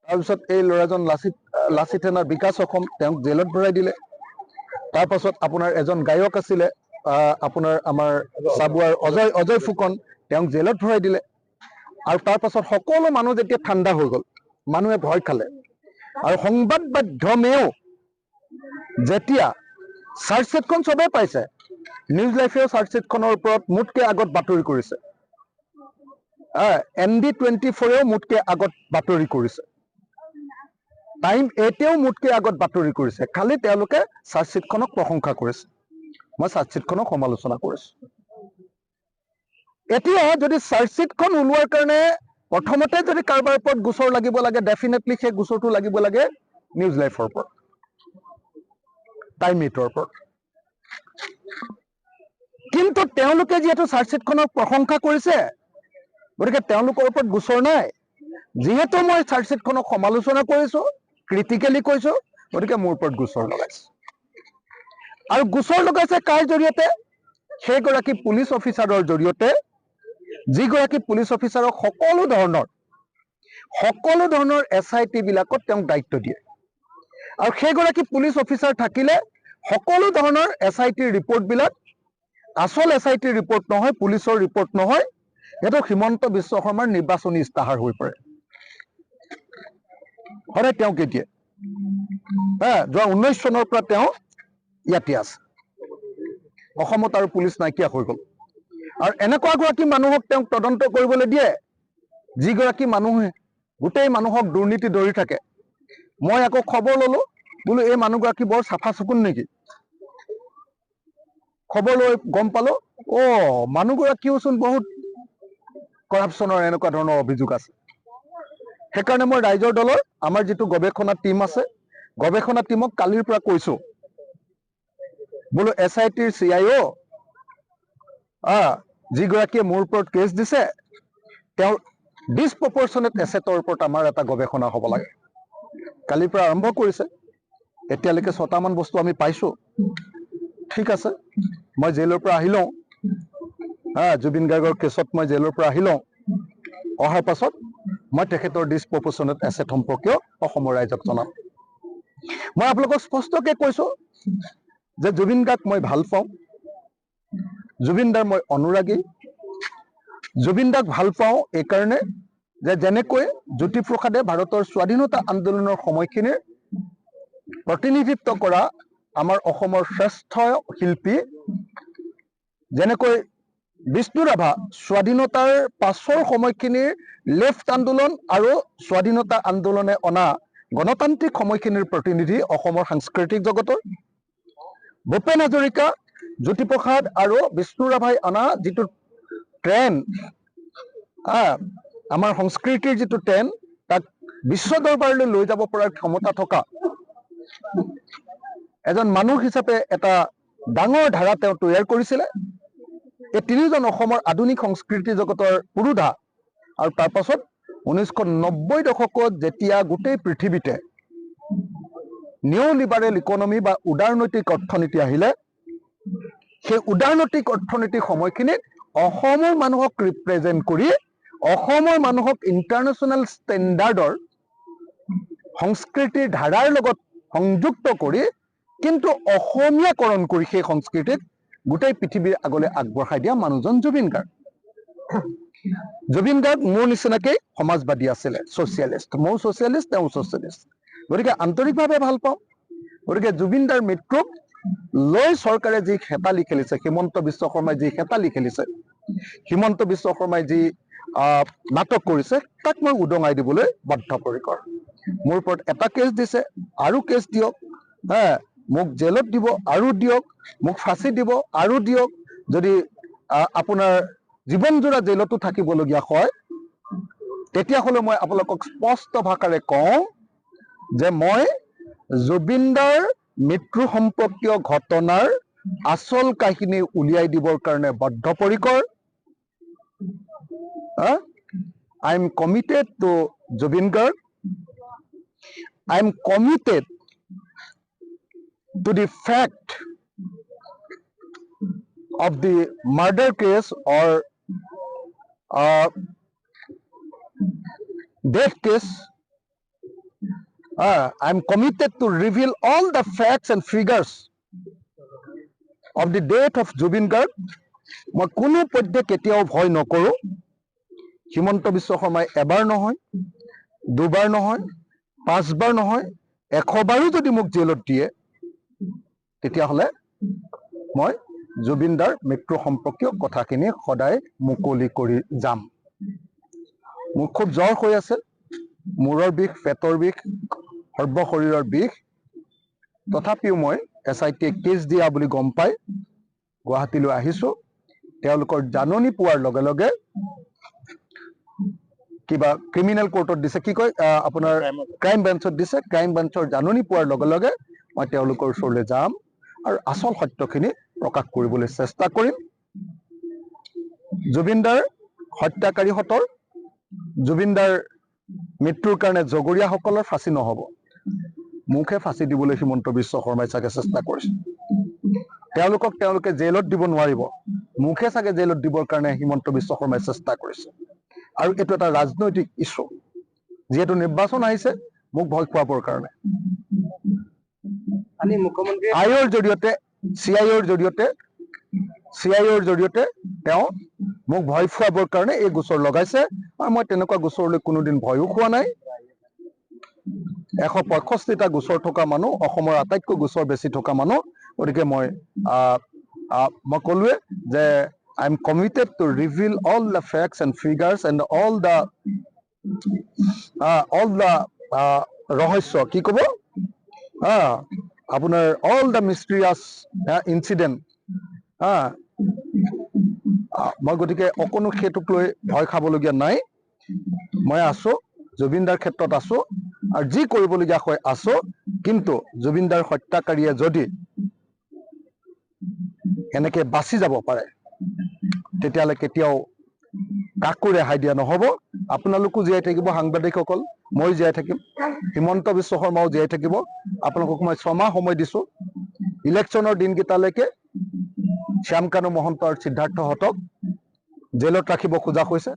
তাৰপিছত এই ল'ৰাজন লাচিত সেনাৰ বিকাশ অসম তেওঁক জেলত ভৰাই দিলে। তাৰপাছত আপোনাৰ এজন গায়ক আছিলে আপোনাৰ আমাৰ চাবুৱাৰ অজয় ফুকন, তেওঁক জেলত ভৰাই দিলে। আৰু তাৰপাছত সকলো মানুহ যেতিয়া ঠাণ্ডা হৈ গ'ল, মানুহে ভয় খালে। আৰু সংবাদ মাধ্যমেও যেতিয়া চাৰ্জশ্বিটখন চবেই পাইছে, নিউজ লাইফেও চাৰ্জশ্বিটখনৰ ওপৰত মোতকৈ আগত বাতৰি কৰিছে, ND24ও মোতকৈ আগত বাতৰি কৰিছে, টাইম 8ও মোতকৈ আগত বাতৰি কৰিছে। খালি তেওঁলোকে চাৰ্জশ্বিটখনক প্ৰশংসা কৰিছে, মই চাৰ্জশ্বিটখনক সমালোচনা কৰিছো। এতিয়া যদি চাৰ্জশ্বিটখন ওলোৱাৰ কাৰণে প্ৰথমতে যদি কাৰোবাৰ ওপৰত গোচৰ লাগিব লাগে, ডেফিনেটলি সেই গোচৰটো লাগিব লাগে নিউজ লাইফৰ ওপৰত, টাইম 8ৰ ওপৰত। কিন্তু তেওঁলোকে যিহেতু চাৰ্জশ্বিটখনৰ প্ৰশংসা কৰিছে, গতিকে তেওঁলোকৰ ওপৰত গোচৰ নাই। যিহেতু মই চাৰ্জশ্বিটখনক সমালোচনা কৰিছো, ক্ৰিটিকেলি কৈছো, গতিকে মোৰ ওপৰত গোচৰ লগাইছে। আৰু গোচৰ লগাইছে কাৰ জৰিয়তে? সেইগৰাকী পুলিচ অফিচাৰৰ জৰিয়তে, যিগৰাকী পুলিচ অফিচাৰক সকলো ধৰণৰ SIT বিলাকত তেওঁক দায়িত্ব দিয়ে। আৰু সেইগৰাকী পুলিচ অফিচাৰ থাকিলে সকলো ধৰণৰ SIT ৰিপৰ্ট বিলাক আচল SIT ৰিপৰ্ট নহয়, পুলিচৰ ৰিপৰ্ট নহয়, সেইটো হিমন্ত বিশ্ব শৰ্মাৰ নিৰ্বাচনী ইস্তাহাৰ হৈ পৰে। সদায় তেওঁক দিয়ে। যোৱা 19 চনৰ পৰা তেওঁ ইয়াতে আছে। অসমত আৰু পুলিচ নাইকিয়া হৈ গ'ল। আৰু এনেকুৱা গৰাকী মানুহক তেওঁক তদন্ত কৰিবলৈ দিয়ে, যিগৰাকী মানুহে গোটেই মানুহক দুৰ্নীতি ধৰি থাকে। মই আকৌ খবৰ ললো, বোলো এই মানুহগৰাকী বৰ চাফা চকুন নেকি? খবৰ লৈ গম পালো, মানুহগৰাকীওচোন বহুত কৰাপশ্যনৰ এনেকুৱা ধৰণৰ অভিযোগ আছে। সেইকাৰণে মই ৰাইজৰ দলৰ আমাৰ যিটো গৱেষণা টীম আছে, গৱেষণা টীমক কালিৰ পৰা কৈছো, বোলো SITৰ CIO যিগৰাকীয়ে মোৰ ওপৰত কেছ দিছে, তেওঁৰ ডিছপ্ৰপৰ্চনেট এছেটৰ ওপৰত আমাৰ এটা গৱেষণা হ'ব লাগে। কালিৰ পৰা আৰম্ভ কৰিছে, এতিয়ালৈকে 6টামান বস্তু আমি পাইছো। ঠিক আছে, মই জেলৰ পৰা আহি লওঁ, জুবিন গাৰ্গৰ কেছত মই জেলৰ পৰা আহি লওঁ। অহাৰ পাছত মই তেখেতৰ ডিছপ্ৰপৰ্চনেট এছেট সম্পৰ্কেও অসমৰ ৰাইজক জনাম। মই আপোনালোকক স্পষ্টকৈ কৈছো যে জুবিন দাক মই ভাল পাওঁ, জুবিন দাৰ মই অনুৰাগী। জুবিন দাক ভাল পাওঁ এইকাৰণে যে যেনেকৈ জ্যোতিপ্ৰসাদে ভাৰতৰ স্বাধীনতা আন্দোলনৰ সময়খিনিৰ প্ৰতিনিধিত্ব কৰা আমাৰ অসমৰ শ্ৰেষ্ঠ শিল্পী, যেনেকৈ বিষ্ণু ৰাভা স্বাধীনতাৰ পাছৰ সময়খিনিৰ লেফ্ট আন্দোলন আৰু স্বাধীনতা আন্দোলনে অনা গণতান্ত্ৰিক সময়খিনিৰ প্ৰতিনিধি অসমৰ সাংস্কৃতিক জগতৰ, ভূপেন হাজৰিকা, জ্যোতিপ্ৰসাদ আৰু বিষ্ণু ৰাভাই অনা যিটো ট্ৰেণ্ড, আমাৰ সংস্কৃতিৰ যিটো ট্ৰেণ্ড, তাক বিশ্ব দৰবাৰলৈ লৈ যাব পৰাৰ ক্ষমতা থকা এজন মানুহ হিচাপে এটা ডাঙৰ ধাৰা তেওঁ তৈয়াৰ কৰিছিলে। এই তিনিজন অসমৰ আধুনিক সংস্কৃতি জগতৰ পুৰোধা। আৰু তাৰ পাছত 1990 দশকত যেতিয়া গোটেই পৃথিৱীতে নিউ লিবাৰেল ইকনমি বা উদাৰনৈতিক অৰ্থনীতি আহিলে, সেই উদাৰনৈতিক অৰ্থনীতিৰ সময়খিনিত অসমৰ মানুহক ৰিপ্ৰেজেণ্ট কৰি, অসমৰ মানুহক ইণ্টাৰনেশ্যনেল ষ্টেণ্ডাৰ্ডৰ সংস্কৃতিৰ ধাৰাৰ লগত সংযুক্ত কৰি, কিন্তু অসমীয়াকৰণ কৰি সেই সংস্কৃতিক গোটেই পৃথিৱীৰ আগলৈ আগবঢ়াই দিয়া মানুহজন জুবিন গাৰ্গ। জুবিন গাৰ্গ মোৰ নিচিনাকেই সমাজবাদী আছিলে, ছচিয়েলিষ্ট। ময়ো ছচিয়েলিষ্ট, তেওঁ ছচিয়েলিষ্ট, গতিকে আন্তৰিকভাৱে ভাল পাওঁ। গতিকে জুবিন দাৰ মৃত্যুক লৈ চৰকাৰে যি হেতালি খেলিছে, হিমন্ত বিশ্ব শৰ্মাই যি হেতালি খেলিছে, হিমন্ত বিশ্ব শৰ্মাই যি নাটক কৰিছে, তাক মই উদঙাই দিবলৈ বদ্ধপৰিকৰ। মোৰ ওপৰত এটা কেছ দিছে, আৰু কেছ দিয়ক, মোক জেলত দিব আৰু দিয়ক, মোক ফাঁচি দিব আৰু দিয়ক। যদি আপোনাৰ জীৱনজোৰা জেলতো থাকিবলগীয়া হয়, তেতিয়াহ'লে মই আপোনালোকক স্পষ্ট ভাষাৰে কওঁ যে মই জুবিনদাৰ মৃত্যু সম্পৰ্কীয় ঘটনাৰ আচল কাহিনী উলিয়াই দিবৰ কাৰণে বদ্ধপৰিকৰ। I am committed to Jubin Garg. I am committed to the fact of the murder case or death case I am committed to reveal all the facts and figures of the death of Jubin Garg. মই কোনো পধ্যে কেতিয়াও ভয় নকৰো। হিমন্ত বিশ্ব শৰ্মাই এবাৰ নহয়, দুবাৰ নহয়, 5 বাৰ নহয়, 100 বাৰো যদি মোক জেলত দিয়ে তেতিয়াহ'লে মই জুবিন দাৰ মৃত্যু সম্পৰ্কীয় কথাখিনি সদায় মুকলি কৰি যাম। মোৰ খুব জ্বৰ হৈ আছে, মূৰৰ বিষ, পেটৰ বিষ, সৰ্ব শৰীৰৰ বিষ। তথাপিও মই SIT কেছ দিয়া বুলি গম পাই গুৱাহাটীলৈ আহিছো। তেওঁলোকৰ জাননী পোৱাৰ লগে লগে কিবা ক্ৰিমিনেল কোৰ্টত দিছে, কি কয় আপোনাৰ ক্ৰাইম বেঞ্চত দিছে। ক্ৰাইম বেঞ্চৰ জাননী পোৱাৰ লগে লগে মই তেওঁলোকৰ ওচৰলৈ যাম আৰু আচল সত্যখিনি প্ৰকাশ কৰিবলৈ চেষ্টা কৰিম। জুবিন দাৰ হত্যাকাৰীহঁতৰ, জুবিন দাৰ মৃত্যুৰ কাৰণে জগৰীয়াসকলৰ ফাঁচি নহ'ব, মুখে ফাঁচি দিবলৈ হিমন্ত বিশ্ব শৰ্মাই চাগে চেষ্টা কৰিছে। তেওঁলোকে জেলত দিব নোৱাৰিব, মুখে চাগে জেলত দিবৰ কাৰণে হিমন্ত বিশ্ব শৰ্মাই চেষ্টা কৰিছে। আৰু এইটো এটা ৰাজনৈতিক ইছ্যু, যিহেতু নিৰ্বাচন আহিছে মোক ভয় খুৱাবৰ কাৰণে। আইৰ জৰিয়তে CIOৰ জৰিয়তে তেওঁ মোক ভয় খুৱাবৰ কাৰণে এই গোচৰ লগাইছে। আৰু মই তেনেকুৱা গোচৰলৈ কোনোদিন ভয়ো খোৱা নাই। 165টা গোচৰ থকা মানুহ, অসমৰ আটাইতকৈ গোচৰ বেছি থকা মানুহ। গতিকে মই ক'লোৱে যে I am committed to reveal all the facts and figures and all the ৰহস্য, কি ক'ব আপোনাৰ all the mysterious incident। মই গতিকে অকণো সেইটোক লৈ ভয় খাবলগীয়া নাই। মই আছো, জুবিন দাৰ ক্ষেত্ৰত আছো, আৰু যি কৰিবলগীয়া হয় আছো। কিন্তু জুবিন দাৰ হত্যাকাৰীয়ে যদি এনেকে বাচি যাব পাৰে তেতিয়াহ'লে কেতিয়াও কাকো ৰেহাই দিয়া নহ'ব। আপোনালোকো জীয়াই থাকিব, সাংবাদিকসকল, মই জীয়াই থাকিম, হিমন্ত বিশ্ব শৰ্মাও জীয়াই থাকিব। আপোনালোকক মই 6 মাহ সময় দিছো। ইলেকশ্যনৰ দিনকেইটালৈকে শ্যামকানু মহন্ত আৰু সিদ্ধাৰ্থহঁতক জেলত ৰাখিব খোজা হৈছে।